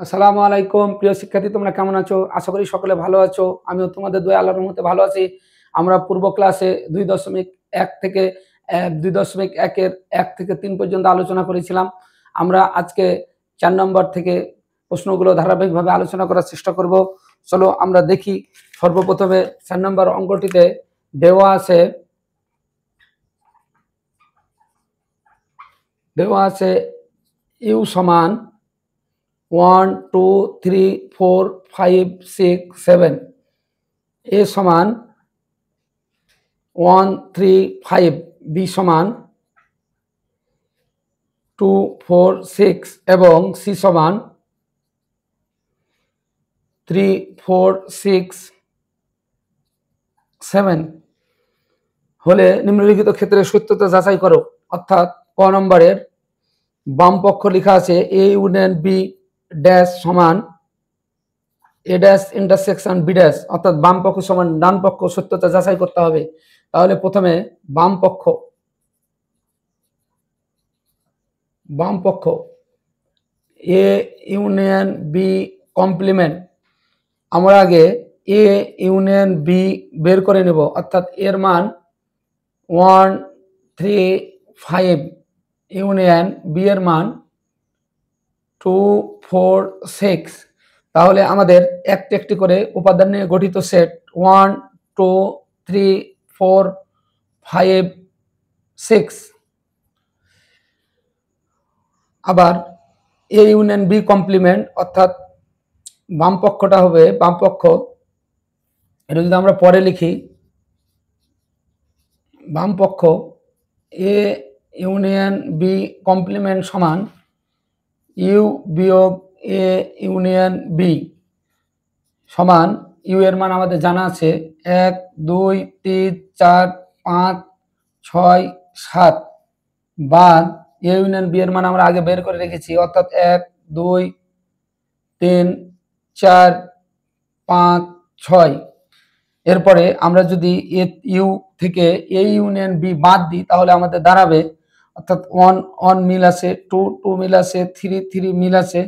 আসসালামু আলাইকুম প্রিয় শিক্ষার্থী, তোমরা কেমন আছো? আশা করি সকলে ভালো আছো। আমিও তোমাদের দোয়া আল্লাহর রহমতে ভালো আছি। আমরা পূর্ব ক্লাসে 2.1 থেকে 2.1-এর 1 থেকে 3 পর্যন্ত আলোচনা করেছিলাম। আমরা আজকে 4 নম্বর থেকে প্রশ্নগুলো ধারাবাহিকভাবে আলোচনা করার চেষ্টা করব। চলো আমরা দেখি। সর্বপ্রথমে 4 নম্বর অঙ্কটিতে দেওয়া আছে ইউ সমান 1 2 3 4 5 6 7, এ সমান 1 3 5, বি সমান 2 4 6 এবং সি সমান 3 4 6 7 হলে নিম্নলিখিত ক্ষেত্রে সত্যতা যাচাই করো। অর্থাৎ ক নম্বরের বাম পক্ষ লেখা আছে এ ইউনিয়ন বি ড্যাশ সমান a dash intersection B dash, অর্থাৎ বাম পক্ষ সমান ডান পক্ষ, সত্যতা যাচাই করতে হবে। তাহলে প্রথমে বাম পক্ষ এ ইউনিয়ন বি কমপ্লিমেন্ট, আমরা আগে এ ইউনিয়ন বি বের করে নেব। অর্থাৎ এর মান 1 3 5 ইউনিয়ন বি এর মান 2 4 6। তাহলে আমাদের একটি একটি করে উপাদান নিয়ে গঠিত সেট 1 2 3 4 5 6। আবার এ ইউনিয়ন বি কমপ্লিমেন্ট, অর্থাৎ বাম পক্ষটা হবে বাম পক্ষ, এটা যদি আমরা পরে লিখি, বাম পক্ষ এ ইউনিয়ন বি কমপ্লিমেন্ট সমান ইউ বিয়োগ এ ইউনিয়ন বি সমান ইউ এর মান আমাদের জানা আছে 1 2 3 4 5 6 7 বাদ এ ইউনিয়ন বি এর মান আমরা আগে বের করে রেখেছি, অর্থাৎ 1 2 3 4 5 6। এরপরে আমরা যদি ইউ থেকে এ ইউনিয়ন বি বাদ দিই তাহলে আমাদের দাঁড়াবে, অর্থাৎ 1 1 মিল আছে, 2 2 মিল আছে, 3 3 মিল আছে,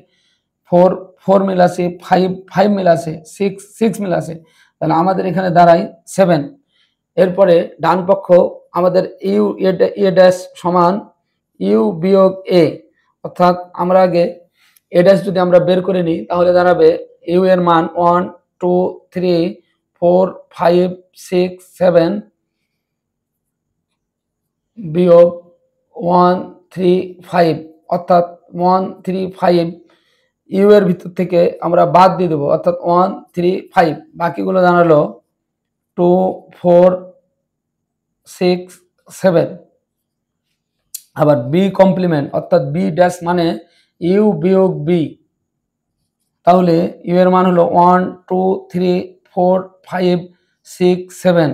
4 4 মিল আছে, 5 5 মিল আছে, 6 6 মিল আছে। তাহলে আমাদের এখানে দাঁড়ায় 7। এরপরে ডান পক্ষ আমাদের ইউ এ ড্যাশ সমান ইউ বিয়োগ এ, অর্থাৎ আমরা আগে এ ড্যাশ যদি আমরা বের করে নিই তাহলে দাঁড়াবে ইউ এর মান 1 2 3 4 5 6 7 বিয়োগ 1 3 5, অর্থাৎ 1 3 5 ইউ এর ভিতর থেকে আমরা বাদ দিয়ে দেবো, অর্থাৎ 1 3 5, বাকিগুলো দাঁড়ালো 2 4 6 7। আবার বি কমপ্লিমেন্ট, অর্থাৎ বি ড্যাশ মানে ইউ বিয়োগ বি, তাহলে ইউ এর মান হলো 1 2 3 4 5 6 7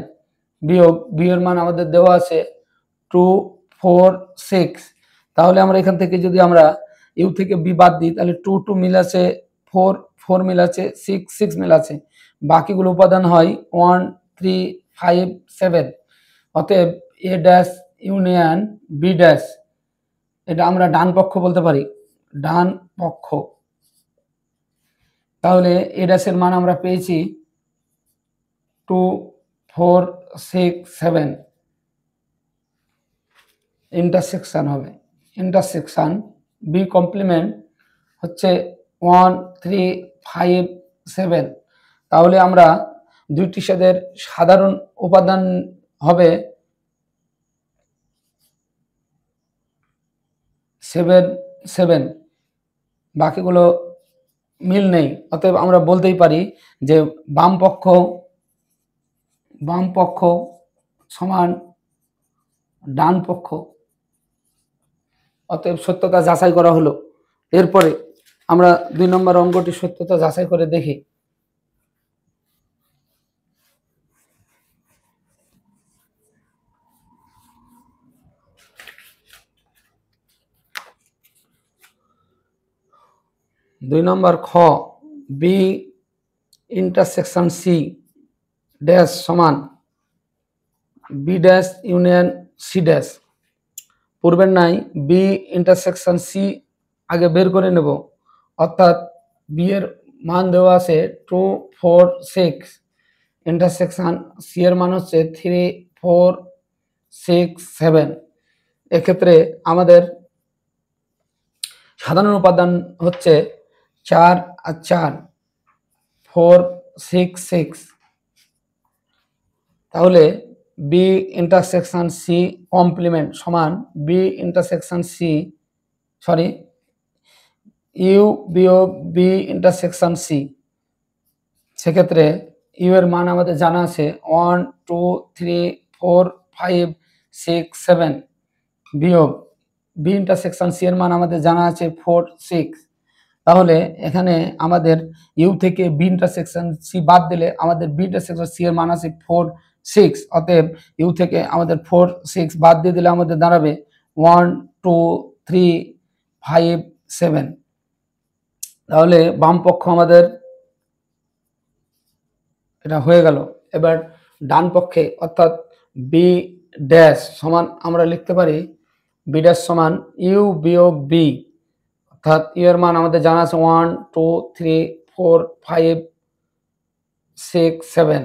বিয়োগ বি এর মান আমাদের দেওয়া আছে 2 4 6। তাহলে আমরা এখান থেকে যদি আমরা ইউ থেকে বি বাদ দিই তাহলে 2 2 মিল আছে, 4 4 মিল আছে, 6 6 মিল আছে, বাকিগুলো উপাদান হয় 1 3 5 7। অতএব a dash union B dash, এটা আমরা ডান পক্ষ বলতে পারি, ডান পক্ষ। তাহলে এ ড্যাশের মান আমরা পেয়েছি 2 4 6 7। ইন্টারসেকশন হবে, ইন্টারসেকশন বি কমপ্লিমেন্ট হচ্ছে 1 3 5 7। তাহলে আমরা দুইটি সেটের সাধারণ উপাদান হবে 7 7, বাকিগুলো মিল নেই। অতএব আমরা বলতেই পারি যে বাম পক্ষ সমান ডান পক্ষ, অতএব সত্যতা যাচাই করা হলো। এরপরে আমরা 2 নম্বর অঙ্কটি সত্যতা যাচাই করে দেখি। দুই নম্বর খ বি ইন্টারসেকশন সি ড্যাশ সমান B dash union C dash. পূর্বের নাই বি ইন্টারসেকশন সি আগে বের করে নেব, অর্থাৎ বি এর মান দেওয়া আছে 2 4 6 ইন্টারসেকশন সি এর মান হচ্ছে 3 4 6 7। এক্ষেত্রে আমাদের সাধারণ উপাদান হচ্ছে 4 আর 4 4 6 6। তাহলে বি ইন্টারসেকশন সি কমপ্লিমেন্ট সমান B intersection C sorry U বিয়োগ বি ইন্টারসেকশন সি। সেক্ষেত্রে ইউ এর মান আমাদের জানা আছে 1 2 3 4 5 6 7 বিয়োগ বি ইন্টারসেকশন সি এর মান আমাদের জানা আছে 4 6। তাহলে এখানে আমাদের ইউ থেকে বি ইন্টারসেকশন সি বাদ দিলে আমাদের বি ইন্টারসেকশন সি এর মান আছে 4 6। অতএব ইউ থেকে আমাদের 4 6 বাদ দিয়ে দিলে আমাদের দাঁড়াবে 1 2 3 5 7। তাহলে বাম পক্ষ আমাদের এটা হয়ে গেল। এবার ডান পক্ষে অর্থাৎ বি ড্যাশ সমান আমরা লিখতে পারি বি ড্যাশ সমান ইউ বিয়োগ বি, অর্থাৎ ইউ এর মান আমাদের জানা আছে 1 2 3 4 5 6 7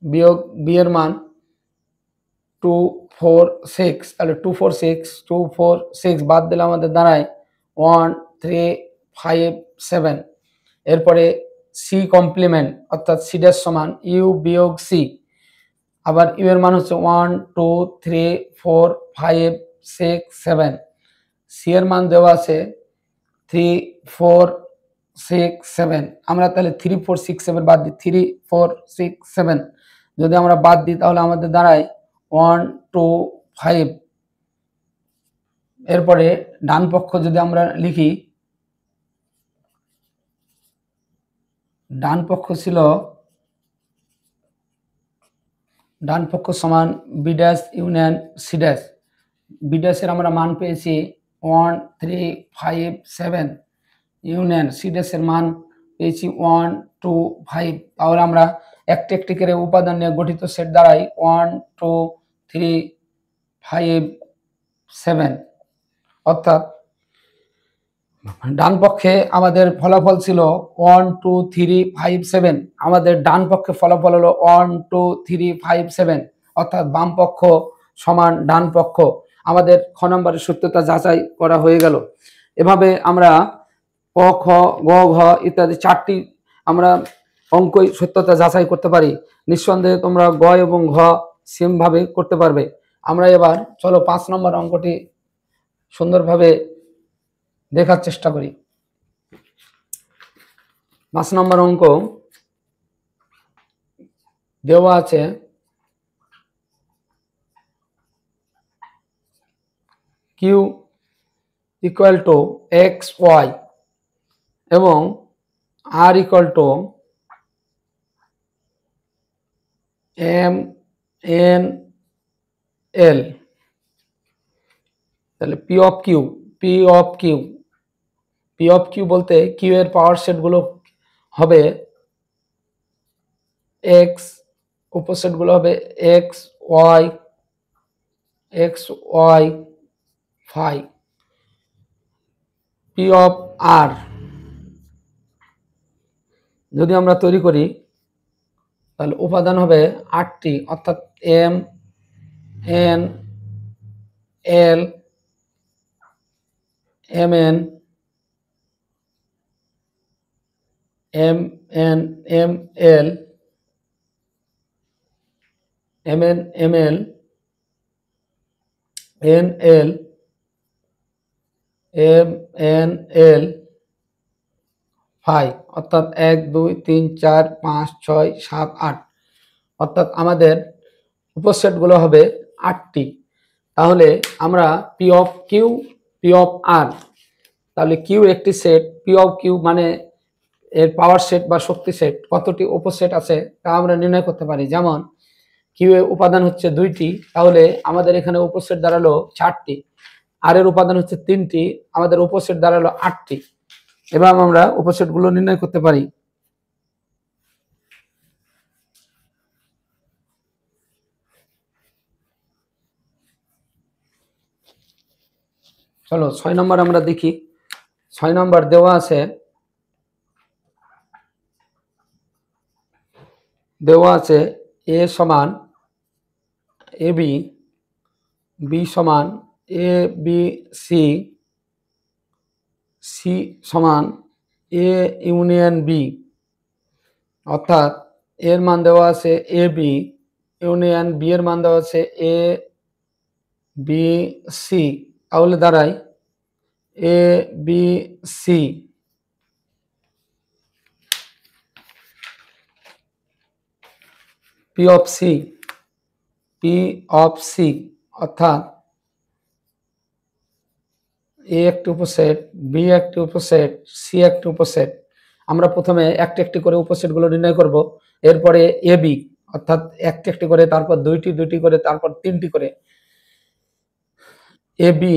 বিয়োগ বি এর মান 2 4 6। তাহলে 2 4 6 2 4 6 বাদ দিলে আমাদের দাঁড়ায় 1 3 5 7। এরপরে সি কমপ্লিমেন্ট অর্থাৎ সি ড্যাশ সমান ইউ বিয়োগ সি। আবার ইউ এর মান হচ্ছে 1 2 3 4 5 6 7। সি এর মান দেওয়া আছে 3 4 6 7। আমরা তাহলে 3 4 6 7 বাদ দিই, 3 4 6 7 যদি আমরা বাদ দিই তাহলে আমাদের দাঁড়ায় 1 2 5। এরপরে ডান পক্ষ যদি আমরা লিখি, ডান পক্ষ ছিল ডান পক্ষ সমান B dash union C dash. B ড্যাশের আমরা মান পেয়েছি 1 3 5 7 ইউনিয়ন সি ড্যাশের মান পেয়েছি 1 2 5। তাহলে আমরা একটি একটি করে উপাদান নিয়ে গঠিত সেট দ্বারাই 1 2 3 5 7। অর্থাৎ ডান পক্ষে আমাদের ফলাফল ছিল 1 2 3 5 7, আমাদের ডান পক্ষে ফলাফল হলো 1 2 3 5 7, অর্থাৎ বাম পক্ষ সমান ডান পক্ষ। আমাদের খ নম্বরের সত্যতা যাচাই করা হয়ে গেল। এভাবে আমরা ক খ গ ঘ ইত্যাদি 4টি আমরা অঙ্কই সত্যতা যাচাই করতে পারি। নিঃসন্দেহে তোমরা গ এবং ঘ সেমভাবে করতে পারবে। আমরা এবার চলো 5 নম্বর অঙ্কটি সুন্দরভাবে দেখার চেষ্টা করি। 5 নম্বর অঙ্ক দেওয়া আছে Q equal to X Y এবং R equal to M N L. তাহলে পি অফ কিউ বলতে কিউ এর পাওয়ার সেটগুলো হবে এক্স, উপসেটগুলো হবে X Y phi. P of R যদি আমরা তৈরি করি তাহলে উপাদান হবে 8টি, অর্থাৎ M N L M N M N M L M N M L N L M N L phi, অর্থাৎ 1 2 3 4 5 6 7 8, অর্থাৎ আমাদের উপসেটগুলো হবে 8টি। তাহলে আমরা P of Q P of R, তাহলে কিউ একটি সেট, পি অফ কিউ মানে এর পাওয়ার সেট বা শক্তি সেট, কতটি উপসেট আছে তা আমরা নির্ণয় করতে পারি। যেমন কিউ এর উপাদান হচ্ছে 2টি, তাহলে আমাদের এখানে উপসেট দাঁড়ালো 4টি। আর এর উপাদান হচ্ছে 3টি, আমাদের উপসেট দাঁড়ালো 8টি। এবার আমরা উপসেটগুলো নির্ণয় করতে পারি। চলো 6 নম্বর আমরা দেখি। 6 নম্বর দেওয়া আছে দেওয়া আছে এ সমান এ বি, বি সমান এ বি সি, সি সমান এ ইউনিয়ন বি, অর্থাৎ এর মান দেওয়া আছে এ বি ইউনিয়ন বি এর মান দেওয়া আছে এ বি সি, তাহলে দাঁড়ায় A B C P of C, P of C, অর্থাৎ এ একটি উপসেট, বি একটি উপসেট, সি একটি উপসেট। আমরা প্রথমে একটি একটি করে উপসেটগুলো নির্ণয় করব, এরপরে এ বি অর্থাৎ একটি একটি করে, তারপর দুইটি দুইটি করে, তারপর তিনটি করে এ বি,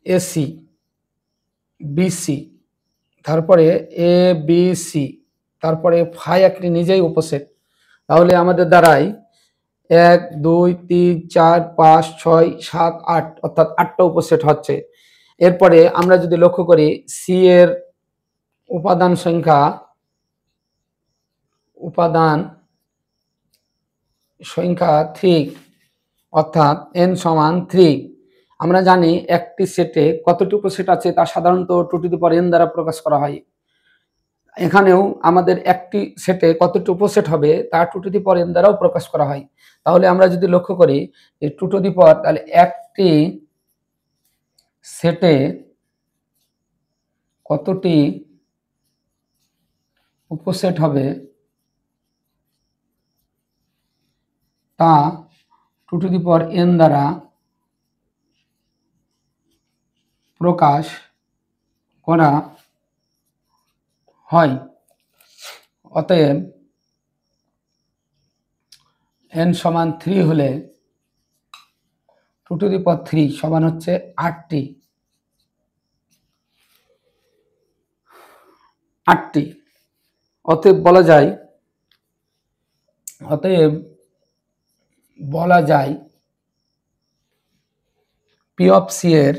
এসি, বিসি, তারপরে এ বি সি, তারপরে ফাই একটি নিজেই উপসেট। তাহলে আমাদের দ্বারাই 1 2 3 4 5 6 7 8 অর্থাৎ 8টা উপসেট হচ্ছে। এরপরে আমরা যদি লক্ষ্য করি সি এর উপাদান সংখ্যা 3, অর্থাৎ n সমান 3। আমরা জানি একটি সেটে কতটি উপসেট আছে তা সাধারণত 2n দ্বারা প্রকাশ করা হয়। এখানেও আমাদের একটি সেটে কতটি উপসেট হবে তা 2n দ্বারাও প্রকাশ করা হয়। তাহলে আমরা যদি লক্ষ্য করি যে 2, তাহলে একটি সেটে কতটি উপসেট হবে তা 2n দ্বারা প্রকাশ করা হয়। অতএব n সমান 3 হলে 2 সমান হচ্ছে 8টি। অতএব বলা যায় পি অফ সি এর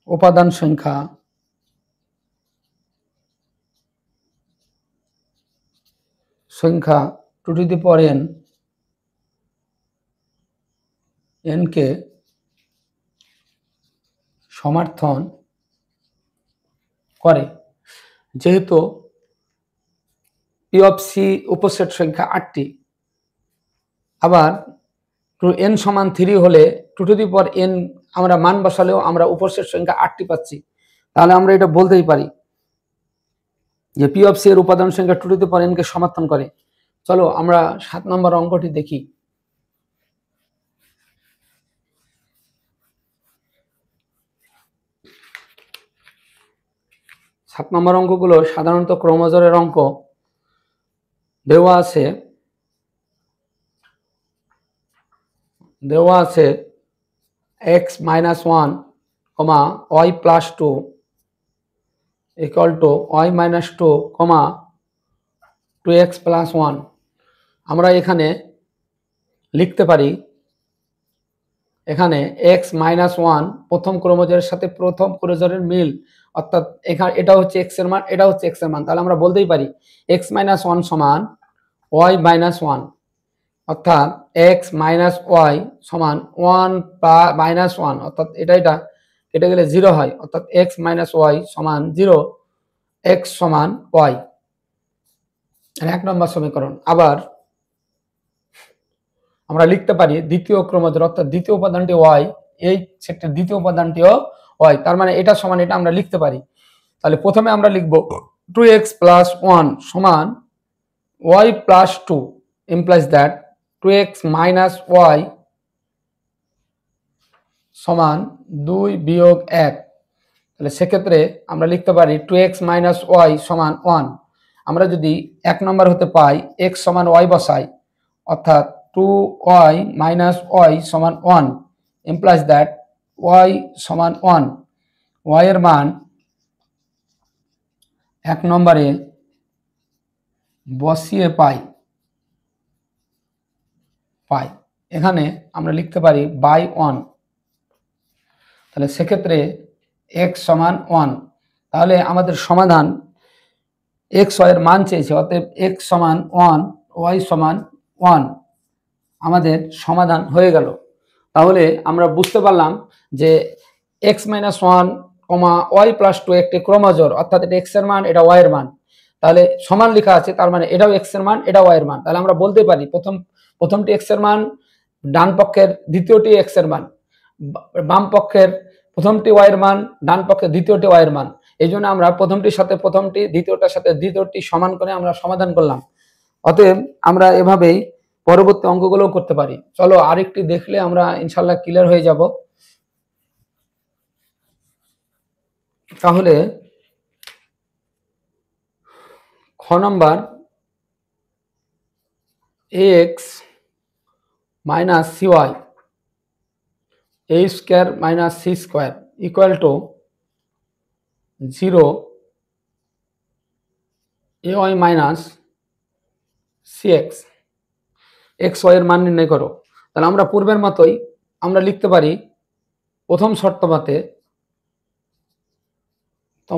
উপাদান সংখ্যা সংখ্যা 2n কে সমর্থন করে। যেহেতু পি অফ সি উপসেট সংখ্যা 8টি, আবার n সমান 3 হলে 2n আমরা মান বসালেও আমরা উপসেট সংখ্যা 8টি পাচ্ছি। তাহলে আমরা এটা বলতেই পারি যে পি অফ সি এর উপাদান সংখ্যা 2n কে সমর্থন করে। চলো আমরা 7 নম্বর অঙ্কটি দেখি। 7 নম্বর অঙ্কগুলো সাধারণত ক্রমজোরের অঙ্ক। দেওয়া আছে x - 1, y + 2 = y - 2, 2x + 1। আমরা এখানে লিখতে পারি, এখানে x - 1 প্রথম ক্রমজোরের সাথে প্রথম ক্রমজোরের মিল, অর্থাৎ এখানে এটা হচ্ছে x এর মান, এটা হচ্ছে x এর মান। তাহলে আমরা বলতেই পারি x - 1 সমান y - 1, অর্থাৎ x - y সমান 1 - 1, অর্থাৎ এটা কেটে গেলে 0 হয়, অর্থাৎ x - y সমান 0, x সমান y। 1 নম্বর সমীকরণ। আবার আমরা লিখতে পারি দ্বিতীয় ক্রমজোর, অর্থাৎ দ্বিতীয় উপাদানটি y, এই সেটের দ্বিতীয় উপাদানটিও y, তার মানে এটা সমান এটা আমরা লিখতে পারি। তাহলে প্রথমে আমরা লিখব 2x + 1 সমান y + 2 implies that 2x - y সমান 2 - 1। তাহলে সেক্ষেত্রে আমরা লিখতে পারি 2x - y সমান 1। আমরা যদি 1 নম্বর হতে পাই x সমান y বসাই, অর্থাৎ 2y - y সমান 1 implies that y সমান 1। y এর মান 1 নম্বরে বসিয়ে পাই। এখানে আমরা লিখতে পারি বাই 1। তাহলে সেক্ষেত্রে x সমান 1। তাহলে আমাদের সমাধান এক্স ওয়াইয়ের মান চেয়েছে, অতএব এক্স সমান 1, ওয়াই সমান 1, আমাদের সমাধান হয়ে গেল। তাহলে আমরা বুঝতে পারলাম যে এক্স মাইনাস 1, ওয়াই প্লাস 2 একটি ক্রমজোড়, অর্থাৎ এটা এক্স এর মান, এটা ওয়াই এর মান। তাহলে সমান লেখা আছে, তার মানে এটাও এক্স এর মান, এটা ওয়াই এর মান। তাহলে আমরা বলতে পারি প্রথমটি এক্স এর মান, ডান পক্ষের দ্বিতীয়টি এক্স এর মান, বাম পক্ষের প্রথমটি ওয়াই এর মান, ডান পক্ষের দ্বিতীয়টি ওয়াই এর মান। এই জন্য আমরা প্রথমটির সাথে প্রথমটি, দ্বিতীয়টার সাথে দ্বিতীয়টি সমান করে আমরা সমাধান করলাম। অতএব আমরা এভাবেই পরবর্তী অঙ্কগুলো করতে পারি। চলো আরেকটি দেখলে আমরা ইনশাল্লাহ ক্লিয়ার হয়ে যাব। তাহলে খ নম্বর, ax minus c y a square minus c square equal to 0 ay minus cx, x y এর মান নির্ণয় করো। তাহলে আমরা পূর্বের মতোই আমরা লিখতে পারি, প্রথম শর্ত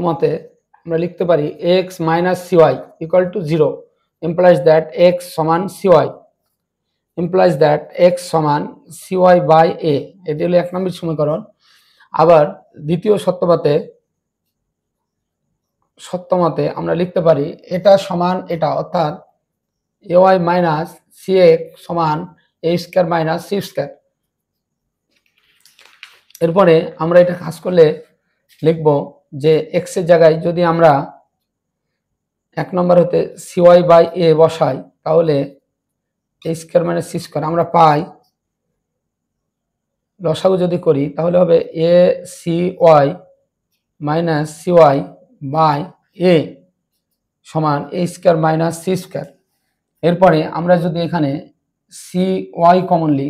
মতে আমরা লিখতে পারি x minus CY equal to 0, implies that x সমান সিওয়াই, implies that x সমান সিওয়াই বাই a। এটি হলো 1 নম্বর সমীকরণ। আবার দ্বিতীয় সত্য মতে আমরা লিখতে পারি এটা সমান এটা, অর্থাৎ ay মাইনাস cx সমান a square minus c square. এরপরে আমরা এটা কাজ করলে লিখব যে x এর জায়গায় যদি আমরা 1 নম্বর হতে cy বাই a বসাই, তাহলে a square minus c square আমরা পাই। লসাগু যদি করি তাহলে হবে a cy minus cy by a সমান a square minus c square. এরপরে আমরা যদি এখানে y কমনলি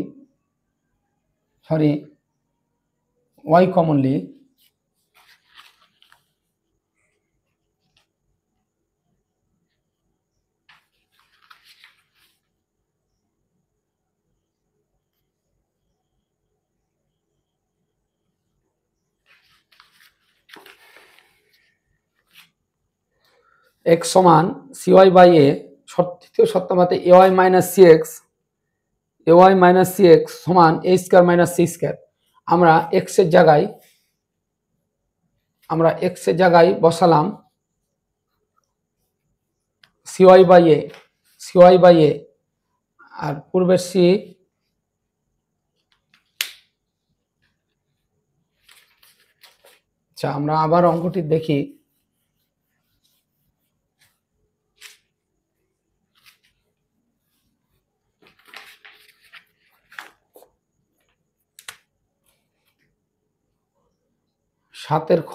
x সমান cy বাই a, তৃতীয় সত্য মতে ay মাইনাস cx সমান a square minus c square. আমরা x এর জায়গায় বসালাম cy বাই a আর পূর্বের c। আচ্ছা, আমরা আবার অঙ্কটি দেখি। সাতের খ,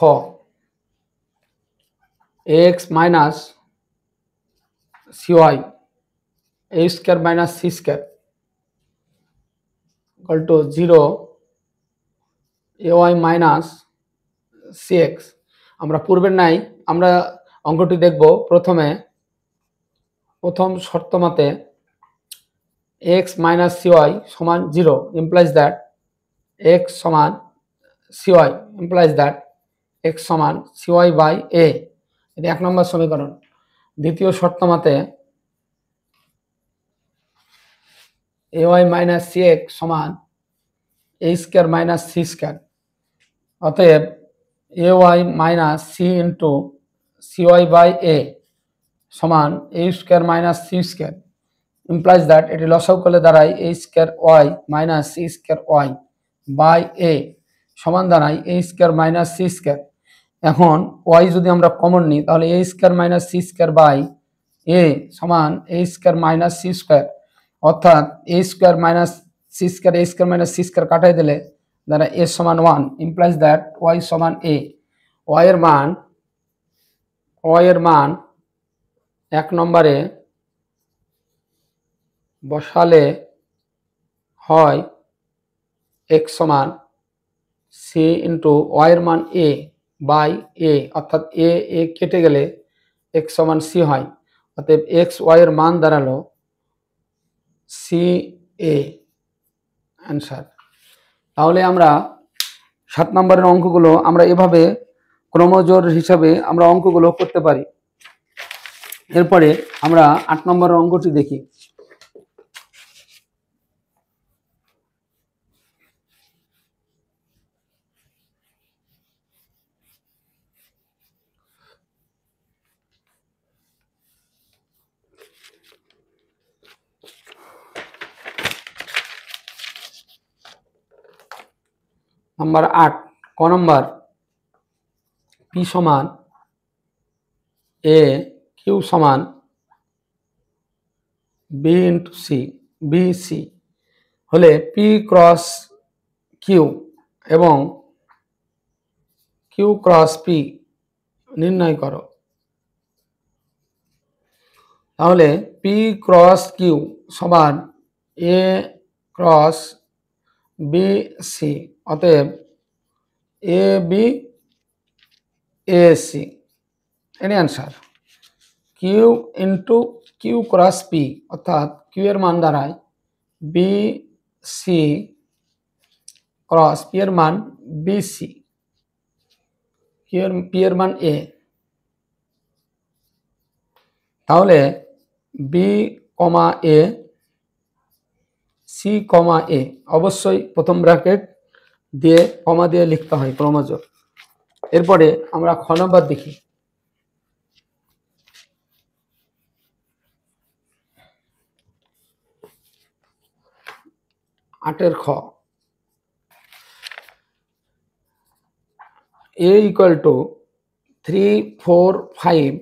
ax minus cy a square minus c square equal to 0 ay minus cx। আমরা পূর্বের নাই আমরা অঙ্কটি দেখব। প্রথম শর্ত মতে x মাইনাস cy সমান 0, implies that x সমান cy, implies that x সমান cy বাই a, এটি 1 নম্বর সমীকরণ। দ্বিতীয় শর্ত মতে ay মাইনাস cx সমান a square minus c square. অতএব ay minus c into cy by a সমান a square minus c square, implies that এটি লসাগু করলে দাঁড়ায় a square y minus c square y by a সমান দাঁড়ায় a square minus c square. এখন y যদি আমরা কমন নিই তাহলে a square minus c square by a সমান a square minus c square, অর্থাৎ a square minus c square কাটাই দিলে দ্বারা a সমান 1, ইমপ্লাইজ দ্যাট y সমান a। y এর মান 1 নম্বরে বসালে হয় x সমান c ইন্টু y এর মান a বাই a, অর্থাৎ a কেটে গেলে x সমান c হয়। অতএব x y এর মান দাঁড়ালো c a, অ্যান্সার। তাহলে আমরা 7 নম্বরের অঙ্কগুলো আমরা এভাবে ক্রমজোড় হিসাবে আমরা অঙ্কগুলো করতে পারি। এরপরে আমরা 8 নম্বর অঙ্কটি দেখি। নাম্বার 8 ক নম্বর পি সমান এ কিউ সমান B into C B C হলে পি ক্রস কিউ এবং কিউ ক্রস পি নির্ণয় করো। তাহলে পি ক্রস কিউ সমান এ ক্রস বি সি, অতএব A B A C any answer. Q into Q cross P অর্থাৎ কিউ এর মান দাঁড়ায় বি সি ক্রস পি এর মান বি সি, পি এর মান এ। তাহলে B comma A c comma এ অবশ্যই প্রথম ব্র্যাকেট দিয়ে কমা দিয়ে লিখতে হয় ক্রমযোগ। এরপরে আমরা খ নম্বর দেখি। আটের খ a equal to 3 4 5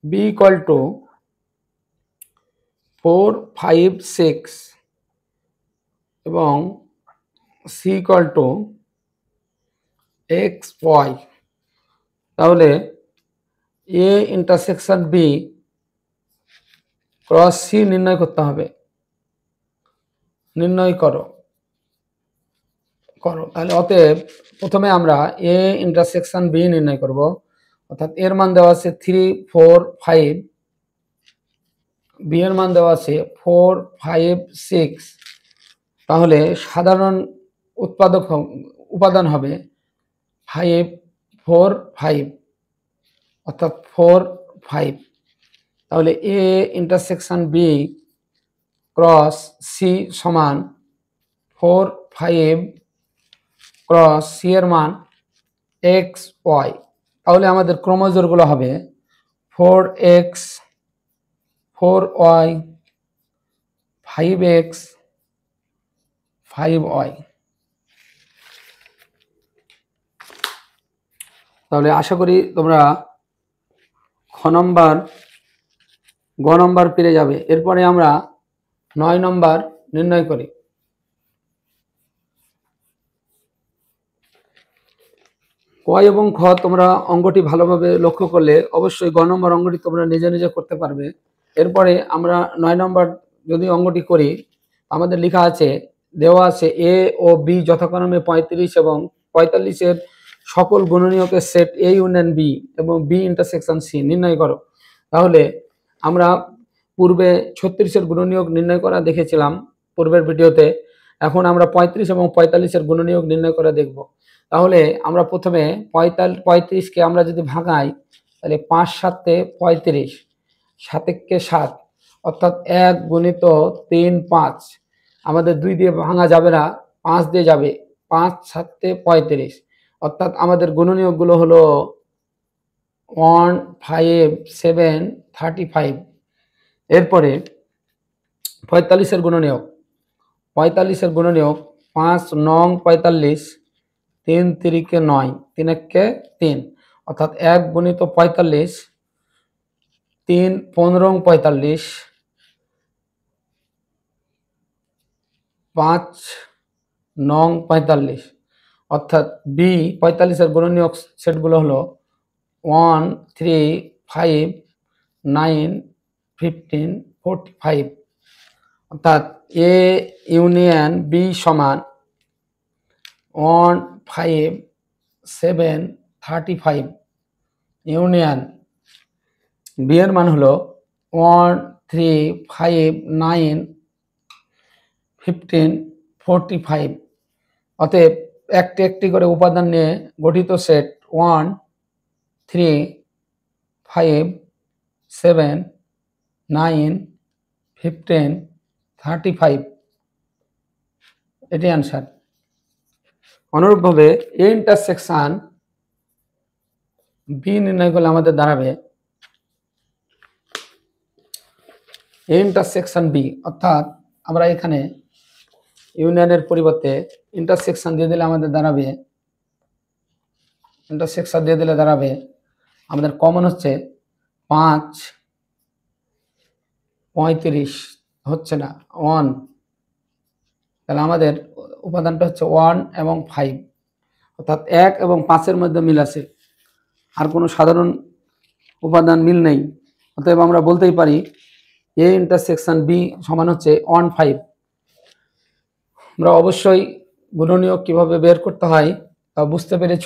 b equal to 4 5 6 এবং c equal to x y। তাহলে a intersection b cross c নির্ণয় করতে হবে। নির্ণয় করো। তাহলে অতএব প্রথমে আমরা এ ইন্টারসেকশন বি নির্ণয় করব, অর্থাৎ এর মান দেওয়া আছে 3 4 5, বি এর মান দেওয়া আছে 4 5 6। তাহলে সাধারণ উপাদান হবে 5 4 5 অর্থাৎ 4 5। তাহলে A intersection B cross C সমান 4 5 ক্রস সি এর মান এক্স ওয়াই। তাহলে আমাদের ক্রমজোড়গুলো হবে 4x 4y 5x 5y। তাহলে আশা করি তোমরা খ নম্বর গ নম্বর পেরে যাবে। এরপরে আমরা 9 নম্বর নির্ণয় করি। ক এবং খ তোমরা অঙ্কটি ভালোভাবে লক্ষ্য করলে অবশ্যই গ নম্বর অঙ্কটি তোমরা নিজে নিজে করতে পারবে। এরপরে আমরা 9 নম্বর যদি অঙ্কটি করি, আমাদের লেখা আছে, দেওয়া আছে এ ও বি যথাক্রমে 35 এবং 45-এর সকল গুণনীয়কের সেট এ ইউনিয়ন বি এবং বি ইন্টারসেকশন সি নির্ণয় করো। তাহলে আমরা পূর্বে 36-এর গুণনীয়ক নির্ণয় করা দেখেছিলাম পূর্বের ভিডিওতে। এখন আমরা 35 এবং 45-এর গুণনীয়ক নির্ণয় করা দেখব। তাহলে আমরা প্রথমে 35-কে আমরা যদি ভাঙাই, তাহলে 5 7 35, 7 7 অর্থাৎ 1 গুণিত 3 5। আমাদের 2 দিয়ে ভাঙা যাবে না, 5 দিয়ে যাবে। 5 7 35 অর্থাৎ আমাদের গুণনীয়কগুলো হলো 1 5 7 35। এরপরে 45-এর গুণনীয়ক, 45-এর গুণনীয়ক 5 9 45, 3 3 9, 3 1 3 অর্থাৎ 1 গুণিত 45, 3 15 45, 5 9 45 অর্থাৎ বি 45-এর গুণনীয়ক সেটগুলো হলো 1 3 5 9 15 45। অর্থাৎ এ ইউনিয়ন বি সমান 1 5 7 35 ইউনিয়ন বি এর মান হলো 1 3 5 9 15 45। অতএব একটি একটি করে উপাদান নিয়ে গঠিত সেট 1 3 5 7 9, 15, 35 এটি অ্যান্সার। অনুরূপভাবে এ ইন্টারসেকশন বি নির্ণয় করলে আমাদের দাঁড়াবে এ ইন্টারসেকশন বি, অর্থাৎ আমরা এখানে ইউনিয়নের পরিবর্তে ইন্টারসেকশন দিয়ে দিলে আমাদের দাঁড়াবে, ইন্টারসেকশন দিয়ে দিলে দাঁড়াবে আমাদের কমন হচ্ছে 5, 35 হচ্ছে না 1, তাহলে আমাদের উপাদানটা হচ্ছে 1 এবং 5, অর্থাৎ 1 এবং 5-এর মধ্যে মিল আছে, আর কোনো সাধারণ উপাদান মিল নেই। অতএব আমরা বলতেই পারি এ ইন্টারসেকশন বি সমান হচ্ছে 1, 5। আমরা অবশ্যই গুণনীয়ক কিভাবে বের করতে হয় তা বুঝতে পেরেছ।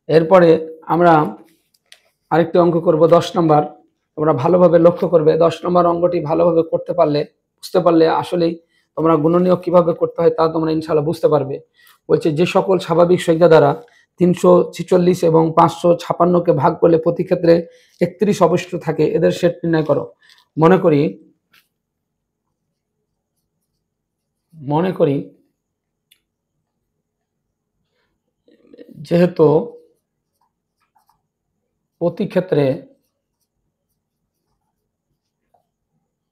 এরপরে আমরা আরেকটি অঙ্ক করব 10 নম্বর। তোমরা ভালোভাবে লক্ষ্য করবে, 10 নম্বর অঙ্কটি ভালোভাবে করতে পারলে, বুঝতে পারলে আসলেই তোমরা গুণনীয়ক কিভাবে করতে হয় তা তোমরা ইনশাআল্লাহ বুঝতে পারবে। বলছে যে সকল স্বাভাবিক সংখ্যা দ্বারা 346 এবং 556কে ভাগ করলে প্রতি ক্ষেত্রে 31 অবশিষ্ট থাকে, এদের সেট নির্ণয় করো। মনে করি যেহেতু প্রতি ক্ষেত্রে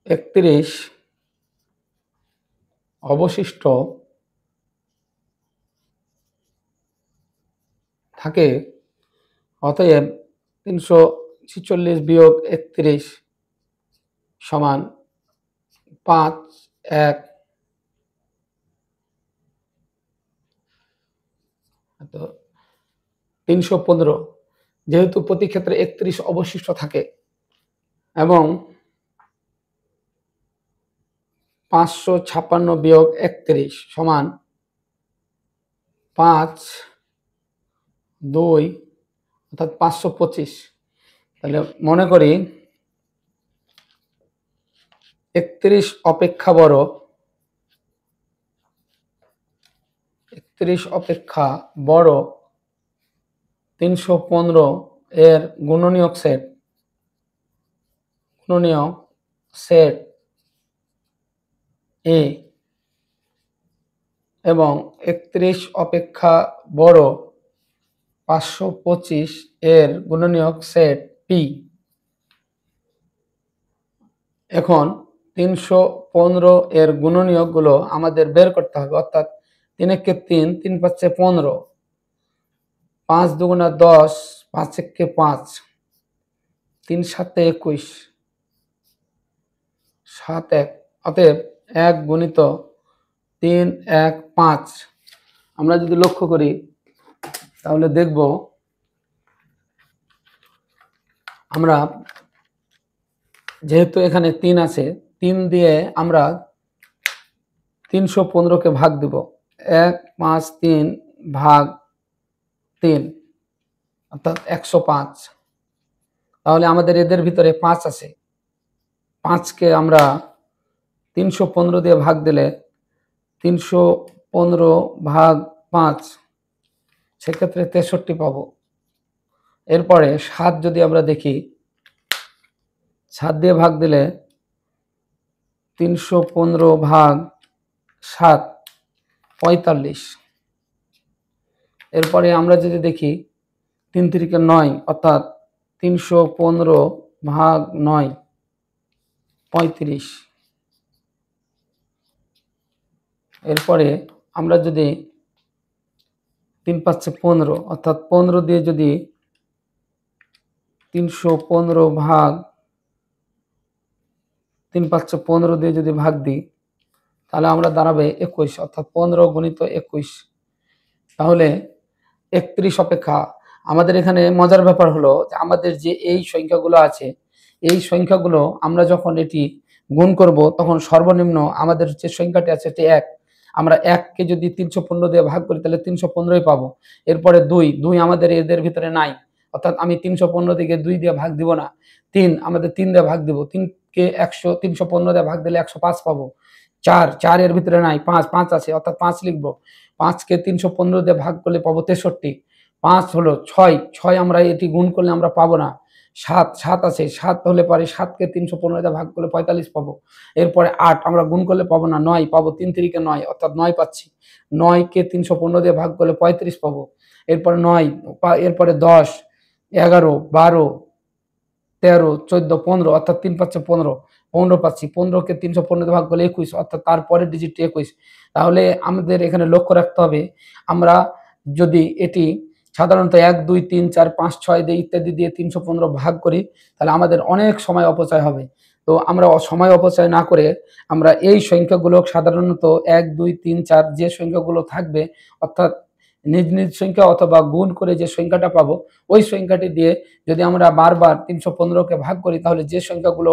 31 অবশিষ্ট থাকে, অতএব 346 বিয়োগ 31 সমান 5, 1, 315। যেহেতু প্রতি ক্ষেত্রে 31 অবশিষ্ট থাকে এবং 556 বিয়োগ 31 সমান 5, 2 অর্থাৎ 525। তাহলে মনে করি 31 অপেক্ষা বড়, 31 অপেক্ষা বড় 315 এর গুণনীয়ক সেট এ এবং 31 অপেক্ষা বড় 525 এর গুণনীয়ক সেট পি। এখন 315 এর গুণনীয়কগুলো আমাদের বের করতে হবে, অর্থাৎ 3 একে 3, 3 5 15, 5 দুগুণা 10, 5 একে 5, 3 7 21, 7 1, অতএব 1 গুণিত 3 1 5। আমরা যদি লক্ষ্য করি তাহলে দেখব আমরা যেহেতু এখানে 3 আছে, 3 দিয়ে আমরা 315কে ভাগ দেব, 1 5 3 ভাগ 3 অর্থাৎ 105। তাহলে আমাদের এদের ভিতরে 5 আছে, 5কে আমরা 315 দিয়ে ভাগ দিলে 315 ভাগ 5 সেক্ষেত্রে 63 পাবো। এরপরে 7 যদি আমরা দেখি, 7 দিয়ে ভাগ দিলে 315 ভাগ 7 45। এরপরে আমরা যদি দেখি 3 3 9 অর্থাৎ 315 ভাগ 9 35। এরপরে আমরা যদি 3 5 15 অর্থাৎ 15 দিয়ে যদি 315 ভাগ 3 5 15 দিয়ে যদি ভাগ দিই তাহলে আমরা দাঁড়াবে 21, অর্থাৎ 15 গুণিত 21। তাহলে 31 অপেক্ষা আমাদের এখানে মজার ব্যাপার হলো যে আমাদের যে এই সংখ্যাগুলো আছে, এই সংখ্যাগুলো আমরা যখন এটি গুণ করব তখন সর্বনিম্ন আমাদের যে সংখ্যাটি আছে এটি 1। আমরা 1কে যদি 315 দিয়ে ভাগ করি তাহলে 315ই পাবো। এরপরে 2 আমাদের এদের ভিতরে নাই, অর্থাৎ আমি 315 থেকে 2 দিয়ে ভাগ দিব না, 3 আমাদের 3 দিয়ে ভাগ দিব, 3কে 315 দিয়ে ভাগ দিলে 105 পাবো। 4 এর ভিতরে নাই, 5 আছে অর্থাৎ 5 লিখবো, 5কে 315 দিয়ে ভাগ করলে পাবো 63। 5 হলো 6, 6 আমরা এটি গুণ করলে আমরা পাবো না। 7, 7 আছে, 7 হলে পারে 7কে 315 দিয়ে ভাগ করলে 45 পাবো। এরপরে 8 আমরা গুণ করলে পাবো না, 9 পাবো, 3 3 9 অর্থাৎ 9 পাচ্ছি। 9কে 315 দিয়ে ভাগ করলে 35 পাবো। এরপরে 9, এরপরে 10, 11, 12, 13, 14, 15 অর্থাৎ 3 পাচ্ছে 15, 15 পাচ্ছি। 15কে 315 দিয়ে ভাগ করলে 21 অর্থাৎ তারপরের ডিজিটটি 21। তাহলে আমাদের এখানে লক্ষ্য রাখতে হবে, আমরা যদি এটি সাধারণত 1, 2, 3, 4, 5, 6 দিয়ে ইত্যাদি দিয়ে 315 ভাগ করি, তাহলে আমাদের অনেক সময় অপচয় হবে। তো আমরা সময় অপচয় না করে আমরা এই সংখ্যাগুলো সাধারণত 1, 2, 3, 4 যে সংখ্যাগুলো থাকবে অর্থাৎ নিজ নিজ সংখ্যা অথবা গুণ করে যে সংখ্যাটা পাবো ওই সংখ্যাটি দিয়ে যদি আমরা বারবার 315কে ভাগ করি তাহলে যে সংখ্যাগুলো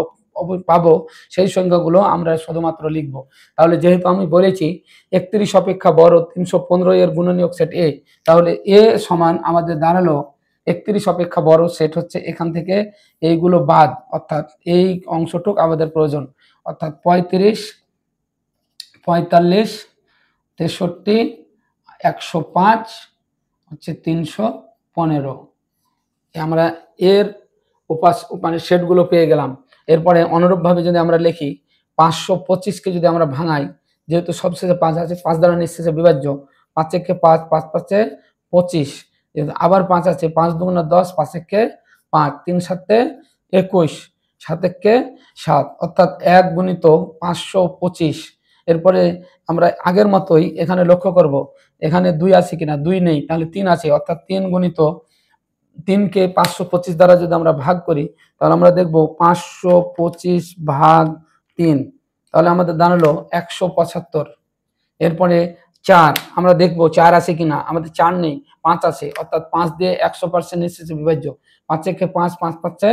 পাবো সেই সংখ্যাগুলো আমরা শুধুমাত্র লিখব। তাহলে যেহেতু আমি বলেছি 31 অপেক্ষা বড় 315 এর গুণনীয়ক সেট এ, তাহলে এ সমান আমাদের দাঁড়ালো 31 অপেক্ষা বড় সেট হচ্ছে এখান থেকে এইগুলো বাদ, অর্থাৎ এই অংশটুক আমাদের প্রয়োজন, অর্থাৎ 35, 45, 63, 105 হচ্ছে 315। আমরা এর মানে সেটগুলো পেয়ে গেলাম। এরপরে অনুরূপভাবে যদি আমরা লিখি 525কে যদি আমরা ভাঙাই, যেহেতু সবশেষে 5 আছে, 5 দ্বারা নিঃশেষে বিভাজ্য, 5 একে 5, 5 5 এ 25, আবার 5 আছে, 5 দুগুণে 10, 5 একে 5, 3 7 এ 21, 7 একে 7 অর্থাৎ 1 গুণিত 525। এরপরে আমরা আগের মতোই এখানে লক্ষ্য করব এখানে 2 আছে কিনা, 2 নেই, তাহলে 3 আছে, অর্থাৎ 3 গুণিত 3কে 525 দ্বারা যদি আমরা ভাগ করি তাহলে আমরা দেখব 525 ভাগ 3, তাহলে আমাদের দাঁড়ালো 175। এরপরে 4 আমরা দেখব 4 আছে কিনা, আমাদের 4 নেই, 5 আছে, অর্থাৎ 5 দিয়ে 100% নিঃশেষে বিভাজ্য, 5 একে 5, 5 5 এ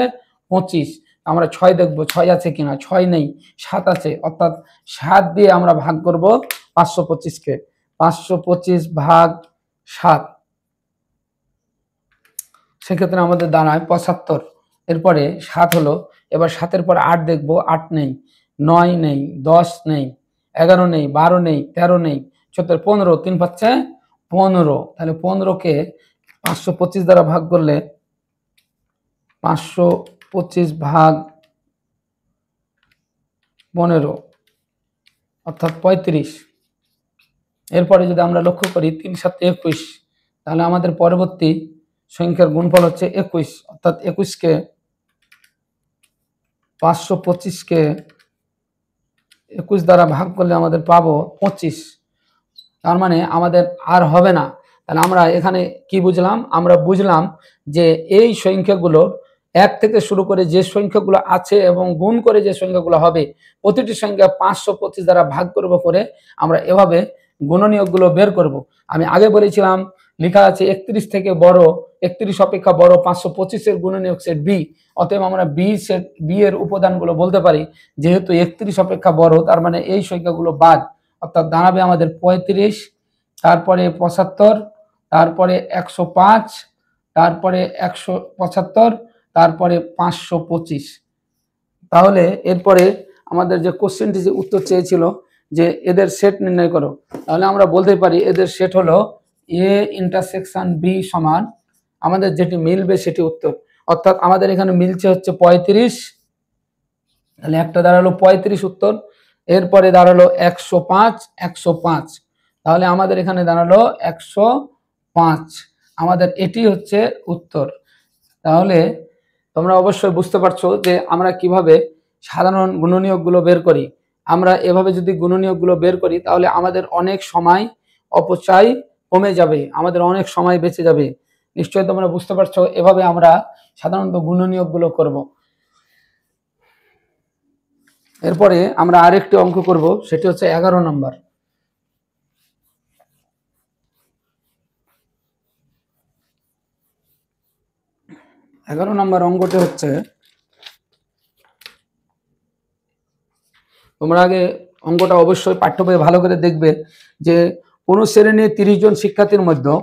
25। আমরা 6 দেখব 6 আছে কিনা, 6 নেই, 7 আছে, অর্থাৎ 7 দিয়ে আমরা ভাগ করব 525কে, 525 ভাগ 7, সেক্ষেত্রে আমাদের দাঁড়ায় 75। এরপরে 7 হলো, এবার 7-এর পর 8 দেখব, 8 নেই, 9 নেই, 10 নেই, 11 নেই, 12 নেই, 13 নেই, 14, 15, 3 পাচ্ছে 15, তাহলে 15কে 525 দ্বারা ভাগ করলে 525 ভাগ 15 অর্থাৎ 35। এরপরে যদি আমরা লক্ষ্য করি 3 7 21, তাহলে আমাদের পরবর্তী সংখ্যার গুণফল হচ্ছে 21, অর্থাৎ 21কে 525কে 21 দ্বারা ভাগ করলে আমাদের পাবো 25। তার মানে আমাদের আর হবে না। তাহলে আমরা এখানে কি বুঝলাম, আমরা বুঝলাম যে এই সংখ্যাগুলো 1 থেকে শুরু করে যে সংখ্যাগুলো আছে এবং গুণ করে যে সংখ্যাগুলো হবে প্রতিটি সংখ্যা 525 দ্বারা ভাগ করব করে আমরা এভাবে গুণনীয়কগুলো বের করব। আমি আগে বলেছিলাম লেখা আছে 31 থেকে বড়, 31 অপেক্ষা বড় 525 এর গুণনীয়ক সেট বি, অতএব আমরা বি এর উপাদানগুলো বলতে পারি। যেহেতু 31 অপেক্ষা বড় তার মানে এই সংখ্যাগুলো বাদ, অর্থাৎ দাঁড়াবে আমাদের 35, তারপরে 75, তারপরে 105, তারপরে 175, তারপরে 525। তাহলে এরপরে আমাদের যে কোশ্চেনটি যে উত্তর চেয়েছিল যে এদের সেট নির্ণয় করো, তাহলে আমরা বলতে পারি এদের সেট হলো এ ইন্টারসেকশন বি সমান, আমাদের যেটি মিলবে সেটি উত্তর, অর্থাৎ আমাদের এখানে মিলছে হচ্ছে 35, তাহলে একটা দাঁড়ালো 35 উত্তর। এরপরে দাঁড়ালো 105, 105, তাহলে আমাদের এখানে দাঁড়ালো 105, আমাদের এটি হচ্ছে উত্তর। তাহলে তোমরা অবশ্যই বুঝতে পারছো যে আমরা কিভাবে সাধারণ গুণনীয়কগুলো বের করি। আমরা এভাবে যদি গুণনীয়কগুলো বের করি তাহলে আমাদের অনেক সময় অপচয় কমে যাবে, আমাদের অনেক সময় বেঁচে যাবে। নিশ্চয়ই তোমরা বুঝতে পারছো এভাবে আমরা সাধারণত গুণনীয়কগুলো করব। এরপরে আমরা আরেকটি অঙ্ক করব, সেটি হচ্ছে 11 নম্বর। অঙ্কটি হচ্ছে, তোমরা আগে অঙ্কটা অবশ্যই পাঠ্য বইয়ে ভালো করে দেখবে যে কোন শ্রেণীর 30 জন শিক্ষার্থীর মধ্যে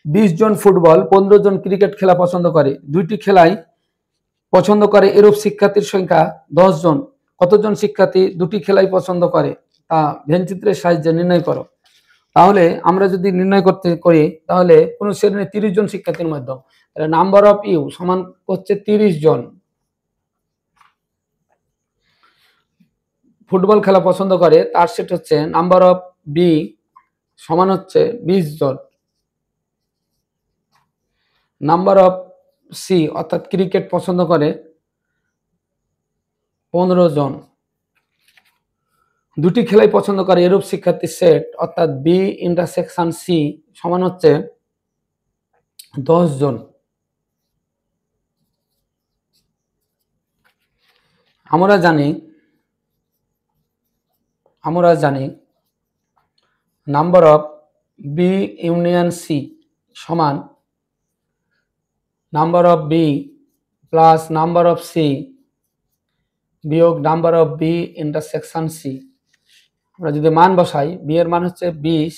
20 জন ফুটবল, 15 জন ক্রিকেট খেলা পছন্দ করে, দুইটি খেলাই পছন্দ করে এরূপ শিক্ষার্থীর সংখ্যা 10 জন, কতজন শিক্ষার্থী দুটি খেলাই পছন্দ করে তা ভেনচিত্রের সাহায্যে নির্ণয় করো। তাহলে আমরা যদি নির্ণয় করতে করি তাহলে কোনো শ্রেণীর 30 জন শিক্ষার্থীর মধ্যে তাহলে নাম্বার অফ ইউ সমান হচ্ছে 30 জন। ফুটবল খেলা পছন্দ করে তার সেট হচ্ছে নাম্বার অফ বি সমান হচ্ছে 20 জন। নাম্বার অফ সি অর্থাৎ ক্রিকেট পছন্দ করে 15 জন। দুটি খেলাই পছন্দ করে এরূপ শিক্ষার্থীর সেট অর্থাৎ বি ইন্টারসেকশন সি সমান হচ্ছে 10 জন। আমরা জানি number of B union C সমান number of B plus number of C বিয়োগ number of B intersection C. আমরা যদি মান বসাই বি এর মান হচ্ছে 20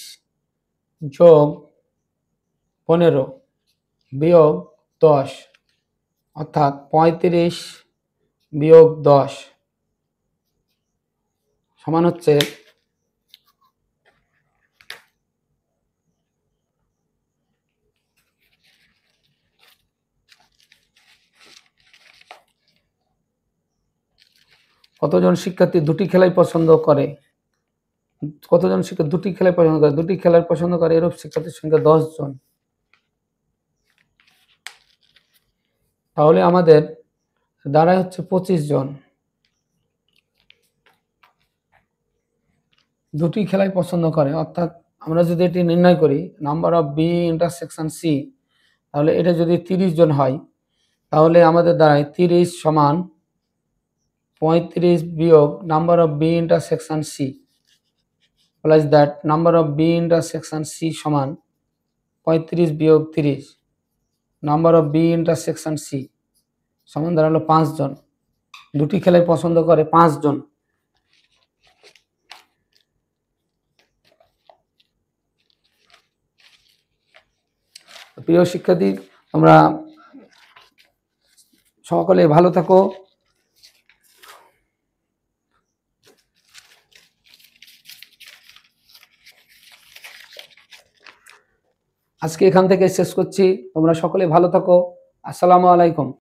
যোগ 15 বিয়োগ 10 অর্থাৎ 35 বিয়োগ 10 সমান হচ্ছে কতজন শিক্ষার্থী দুটি খেলাই পছন্দ করে? কতজন শিক্ষার্থী দুটি খেলাই পছন্দ করে? দুটি খেলার পছন্দ করে এরূপ শিক্ষার্থীর সংখ্যা 10 জন। তাহলে আমাদের দাঁড়ায় হচ্ছে 25 জন। দুটি খেলাই পছন্দ করে অর্থাৎ আমরা যদি এটি নির্ণয় করি number of B intersection C তাহলে এটা যদি 30 জন হয় তাহলে আমাদের দাঁড়ায় 30 সমান 35 বিয়োগ number of B intersection C plus that number of B intersection C সমান 35 বিয়োগ 30 number of B intersection C সমান দাঁড়ালো 5 জন। দুটি খেলাই পছন্দ করে 5 জন। প্রিয় শিক্ষার্থী তোমরা সকলে ভালো থাকো। আজকে এখান থেকে শেষ করছি। তোমরা সকলে ভালো থাকো। আসসালামু আলাইকুম।